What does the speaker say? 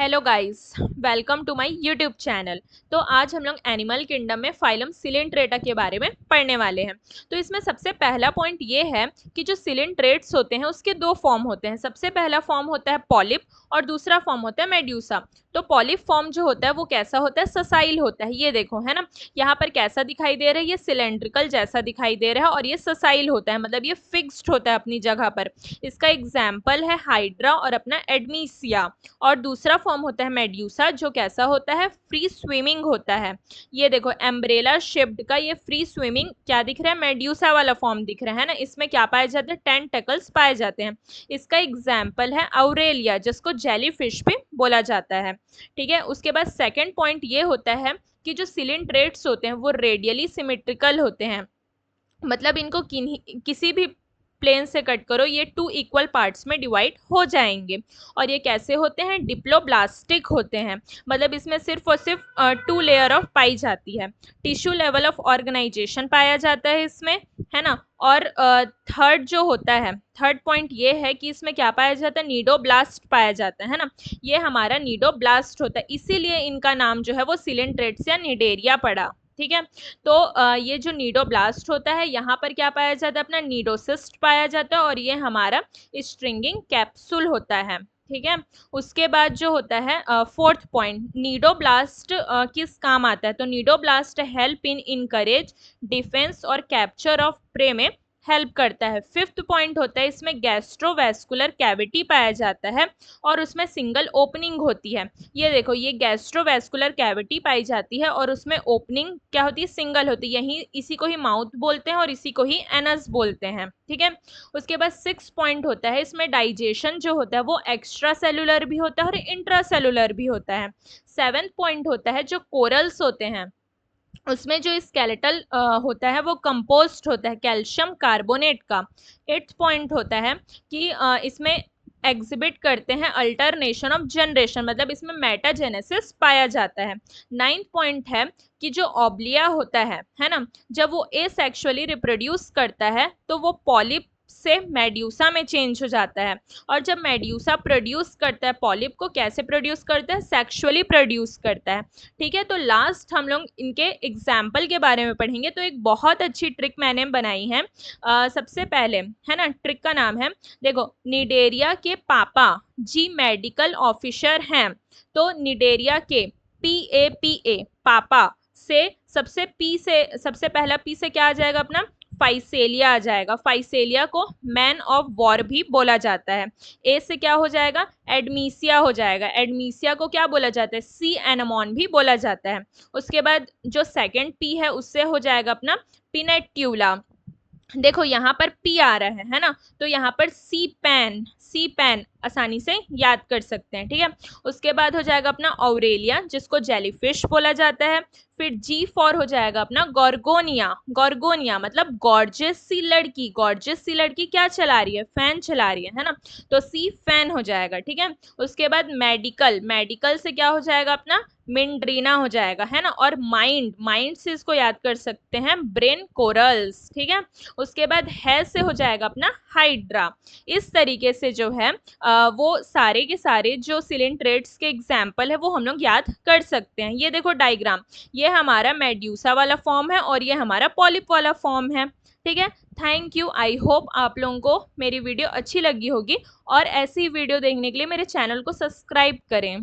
Hello guys, welcome to my YouTube channel. तो आज हम लोग एनिमल किंगडम में फाइलम सिलेंट्रेटा के बारे में पढ़ने वाले हैं। तो इसमें सबसे पहला पॉइंट ये है कि जो सिलेंट्रेट्स होते हैं उसके दो फॉर्म होते हैं। सबसे पहला फॉर्म होता है पॉलिप और दूसरा फॉर्म होता है मेड्यूसा। तो पॉलिप फॉर्म जो होता है वो कैसा होता है, ससाइल होता है। ये देखो है ना, यहाँ पर कैसा दिखाई दे रहा है, ये सिलेंड्रिकल जैसा दिखाई दे रहा है और ये ससाइल होता है, मतलब ये फिक्स्ड होता है अपनी जगह पर। इसका एग्जाम्पल है हाइड्रा और अपना एडमीसिया। और दूसरा फॉर्म होता है मेड्यूसा, जो कैसा होता है, फ्री स्विमिंग होता है। ये देखो एम्ब्रेला शेप्ड का ये फ्री स्विमिंग क्या दिख रहा है, मेड्यूसा वाला फॉर्म दिख रहा है ना। इसमें क्या पाए जाते हैं, टेंटेकल्स पाए जाते हैं। इसका एग्जाम्पल है ऑरेलिया, जिसको जेलीफिश भी बोला जाता है। ठीक है, उसके बाद सेकेंड पॉइंट ये होता है कि जो सिलिंड्रेट्स होते हैं वो रेडियली सिमेट्रिकल होते हैं, मतलब इनको किसी भी प्लेन से कट करो ये टू इक्वल पार्ट्स में डिवाइड हो जाएंगे। और ये कैसे होते हैं, डिप्लोब्लास्टिक होते हैं, मतलब इसमें सिर्फ और सिर्फ टू लेयर ऑफ पाई जाती है। टिश्यू लेवल ऑफ ऑर्गेनाइजेशन पाया जाता है इसमें, है ना। और थर्ड जो होता है, थर्ड पॉइंट ये है कि इसमें क्या पाया जाता है, नीडोब्लास्ट पाया जाता है ना। ये हमारा नीडोब्लास्ट होता है, इसीलिए इनका नाम जो है वो सिलेंट्रेट्स या निडेरिया पड़ा। ठीक है, तो ये जो नीडोब्लास्ट होता है यहाँ पर क्या पाया जाता है, अपना नीडोसिस्ट पाया जाता है और ये हमारा स्ट्रिंगिंग कैप्सूल होता है। ठीक है, उसके बाद जो होता है फोर्थ पॉइंट, नीडोब्लास्ट किस काम आता है, तो cnidoblast help in encourage defence और कैप्चर ऑफ प्रे में हेल्प करता है। फिफ्थ पॉइंट होता है इसमें गैस्ट्रोवैस्कुलर कैविटी पाया जाता है और उसमें सिंगल ओपनिंग होती है। ये देखो, ये गैस्ट्रोवैस्कुलर कैविटी पाई जाती है और उसमें ओपनिंग क्या होती है, सिंगल होती है। यही इसी को ही माउथ बोलते हैं और इसी को ही एनस बोलते हैं। ठीक है, उसके बाद सिक्स पॉइंट होता है इसमें डाइजेशन जो होता है वो एक्स्ट्रा सेलुलर भी होता है और इंट्रा सेलुलर भी होता है। सेवेंथ पॉइंट होता है जो कोरल्स होते हैं उसमें जो स्केलेटल होता है वो कंपोस्ट होता है कैल्शियम कार्बोनेट का। एट्थ पॉइंट होता है कि इसमें एग्जिबिट करते हैं अल्टरनेशन ऑफ जनरेशन, मतलब इसमें मेटाजेनेसिस पाया जाता है। नाइन्थ पॉइंट है कि जो ऑब्लिया होता है ना, जब वो एसेक्सुअली रिप्रोड्यूस करता है तो वो पॉलिप से मेड्यूसा में चेंज हो जाता है। और जब मेड्यूसा प्रोड्यूस करता है पॉलिप को, कैसे प्रोड्यूस करता है, सेक्सुअली प्रोड्यूस करता है। ठीक है, तो लास्ट हम लोग इनके एग्जाम्पल के बारे में पढ़ेंगे। तो एक बहुत अच्छी ट्रिक मैंने बनाई है। सबसे पहले है ना, ट्रिक का नाम है, देखो, निडेरिया के पापा जी मेडिकल ऑफिसर हैं। तो निडेरिया के PAPA पापा से सबसे पहला पी से क्या आ जाएगा, अपना फाइसेलिया आ जाएगा। फाइसेलिया को मैन ऑफ वॉर भी बोला जाता है। ए से क्या हो जाएगा, एडमीसिया हो जाएगा। एडमीसिया को क्या बोला जाता है, सी एनमॉन भी बोला जाता है। उसके बाद जो सेकंड पी है उससे हो जाएगा अपना पिनेट्यूला। देखो यहाँ पर पी आ रहा है ना, तो यहाँ पर सी पैन आसानी से याद कर सकते हैं। ठीक है, उसके बाद हो जाएगा अपना ऑरेलिया, जिसको जेलीफिश बोला जाता है। फिर जी फॉर हो जाएगा अपना गॉर्गोनिया मतलब गॉर्जियस सी लड़की क्या चला रही है, फैन चला रही है ना, तो सी फैन हो जाएगा। ठीक है, उसके बाद मेडिकल से क्या हो जाएगा, अपना मिंड्रीना हो जाएगा, है ना। और माइंड से इसको याद कर सकते हैं, ब्रेन कोरल्स। ठीक है, उसके बाद है से हो जाएगा अपना हाइड्रा। इस तरीके से जो है वो सारे के सारे जो सिलेंट्रेट्स के एग्जाम्पल है वो हम लोग याद कर सकते हैं। ये देखो डायग्राम, ये हमारा मेड्यूसा वाला फॉर्म है और ये हमारा पॉलिप वाला फॉर्म है। ठीक है, थैंक यू। आई होप आप लोगों को मेरी वीडियो अच्छी लगी होगी और ऐसी वीडियो देखने के लिए मेरे चैनल को सब्सक्राइब करें।